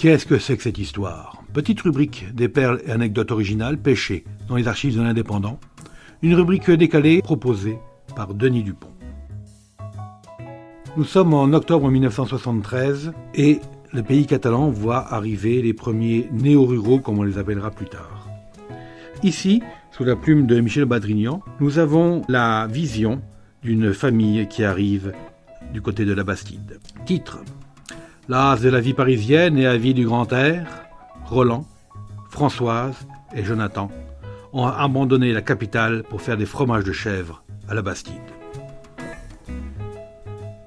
Qu'est-ce que c'est que cette histoire? Petite rubrique des perles et anecdotes originales pêchées dans les archives de l'Indépendant. Une rubrique décalée proposée par Denis Dupont. Nous sommes en octobre 1973 et le pays catalan voit arriver les premiers néo-ruraux, comme on les appellera plus tard. Ici, sous la plume de Michel Badrignan, nous avons la vision d'une famille qui arrive du côté de la Bastide. Titre: las de la vie parisienne et avide du grand air, Roland, Françoise et Jonathan ont abandonné la capitale pour faire des fromages de chèvre à la Bastide.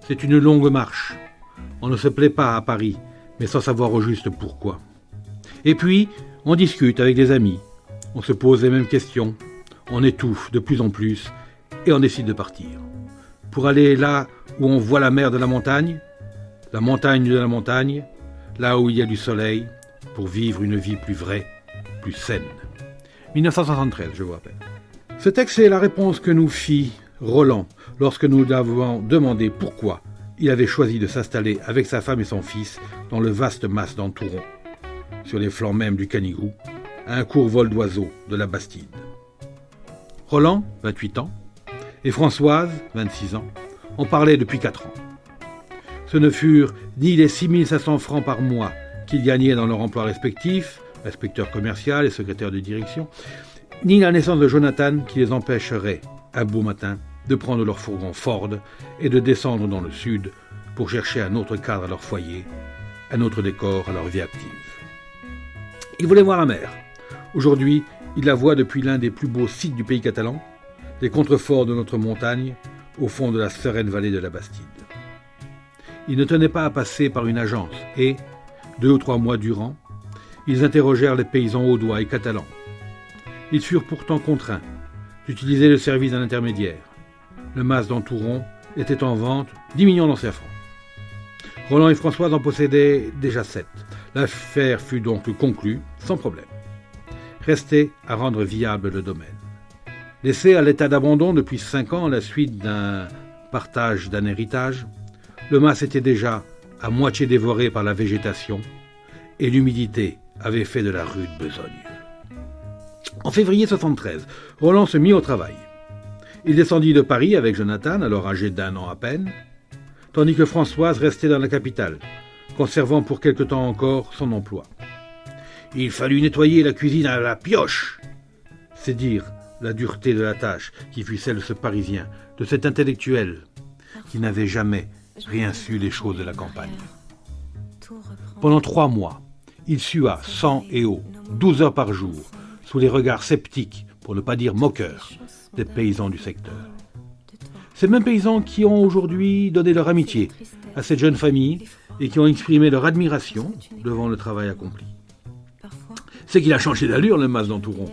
C'est une longue marche. On ne se plaît pas à Paris, mais sans savoir au juste pourquoi. Et puis, on discute avec des amis, on se pose les mêmes questions, on étouffe de plus en plus, et on décide de partir. Pour aller là où on voit la mer de la montagne de la montagne, là où il y a du soleil, pour vivre une vie plus vraie, plus saine. 1973, je vous rappelle. Ce texte est la réponse que nous fit Roland lorsque nous lui avons demandé pourquoi il avait choisi de s'installer avec sa femme et son fils dans le vaste mas d'Antouron, sur les flancs même du Canigou, à un court vol d'oiseaux de la Bastide. Roland, 28 ans, et Françoise, 26 ans, en parlaient depuis 4 ans. Ce ne furent ni les 6500 francs par mois qu'ils gagnaient dans leur emploi respectif, inspecteur commercial et secrétaire de direction, ni la naissance de Jonathan qui les empêcherait, un beau matin, de prendre leur fourgon Ford et de descendre dans le sud pour chercher un autre cadre à leur foyer, un autre décor à leur vie active. Ils voulaient voir la mer. Aujourd'hui, ils la voient depuis l'un des plus beaux sites du pays catalan, des contreforts de notre montagne, au fond de la sereine vallée de la Bastide. Ils ne tenaient pas à passer par une agence et, 2 ou 3 mois durant, ils interrogèrent les paysans audois et catalans. Ils furent pourtant contraints d'utiliser le service d'un intermédiaire. Le mas d'Antouron était en vente 10 millions d'anciens francs. Roland et Françoise en possédaient déjà 7. L'affaire fut donc conclue sans problème. Restait à rendre viable le domaine. Laissé à l'état d'abandon depuis 5 ans à la suite d'un partage d'un héritage, le mas était déjà à moitié dévoré par la végétation et l'humidité avait fait de la rude besogne. En février 1973, Roland se mit au travail. Il descendit de Paris avec Jonathan, alors âgé d'1 an à peine, tandis que Françoise restait dans la capitale, conservant pour quelque temps encore son emploi. Il fallut nettoyer la cuisine à la pioche. C'est dire la dureté de la tâche qui fut celle de ce Parisien, de cet intellectuel qui n'avait jamais rien su des choses de la campagne. Pendant 3 mois, il sua sang et eau, 12 heures par jour, sous les regards sceptiques, pour ne pas dire moqueurs, des paysans du secteur. Ces mêmes paysans qui ont aujourd'hui donné leur amitié à cette jeune famille et qui ont exprimé leur admiration devant le travail accompli. C'est qu'il a changé d'allure, le mas d'Antouron.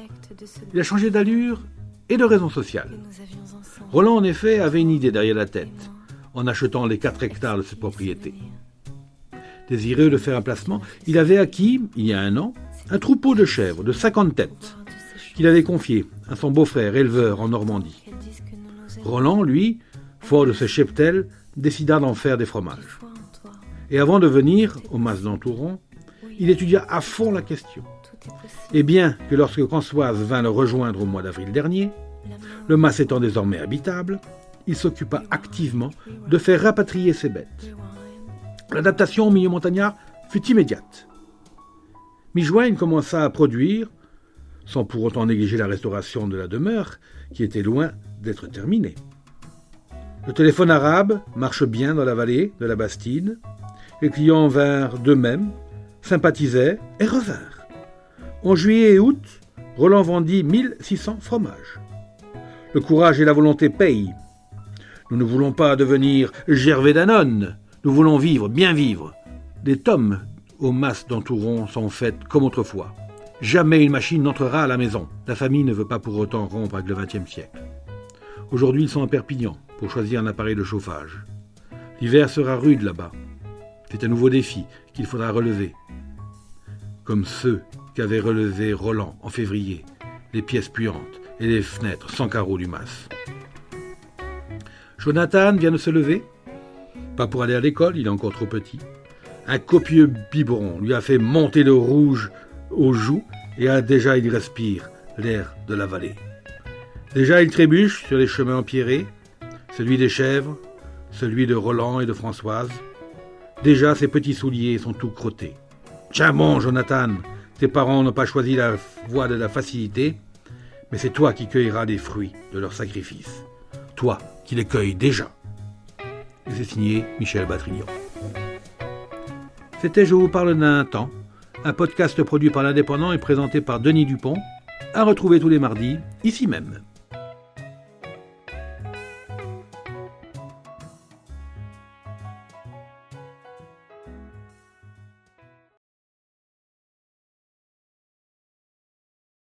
Il a changé d'allure et de raison sociale. Roland, en effet, avait une idée derrière la tête, en achetant les 4 hectares de cette propriété. Désireux de faire un placement, il avait acquis, il y a 1 an, un troupeau de chèvres de 50 têtes, qu'il avait confié à son beau-frère éleveur en Normandie. Roland, lui, fort de ce cheptel, décida d'en faire des fromages. Et avant de venir au mas d'Antouron, il étudia à fond la question. Et bien que lorsque Françoise vint le rejoindre au mois d'avril dernier, le mas étant désormais habitable, il s'occupa activement de faire rapatrier ses bêtes. L'adaptation au milieu montagnard fut immédiate. Mi-juin, il commença à produire, sans pour autant négliger la restauration de la demeure, qui était loin d'être terminée. Le téléphone arabe marche bien dans la vallée de la Bastide. Les clients vinrent d'eux-mêmes, sympathisaient et revinrent. En juillet et août, Roland vendit 1600 fromages. Le courage et la volonté payent. Nous ne voulons pas devenir Gervais Danone. Nous voulons vivre, bien vivre. Des tomes au mas d'Antouron sont faites comme autrefois. Jamais une machine n'entrera à la maison. La famille ne veut pas pour autant rompre avec le XXe siècle. Aujourd'hui, ils sont à Perpignan pour choisir un appareil de chauffage. L'hiver sera rude là-bas. C'est un nouveau défi qu'il faudra relever. Comme ceux qu'avait relevé Roland en février, les pièces puantes et les fenêtres sans carreaux du mas. Jonathan vient de se lever. Pas pour aller à l'école, il est encore trop petit. Un copieux biberon lui a fait monter le rouge aux joues et déjà il respire l'air de la vallée. Déjà il trébuche sur les chemins empierrés, celui des chèvres, celui de Roland et de Françoise. Déjà ses petits souliers sont tout crottés. Tiens bon, Jonathan, tes parents n'ont pas choisi la voie de la facilité, mais c'est toi qui cueilleras les fruits de leur sacrifice. Toi qui les cueilles déjà. Et c'est signé Michel Batrignon. C'était Je vous parle d'un temps, un podcast produit par l'Indépendant et présenté par Denis Dupont, à retrouver tous les mardis, ici même.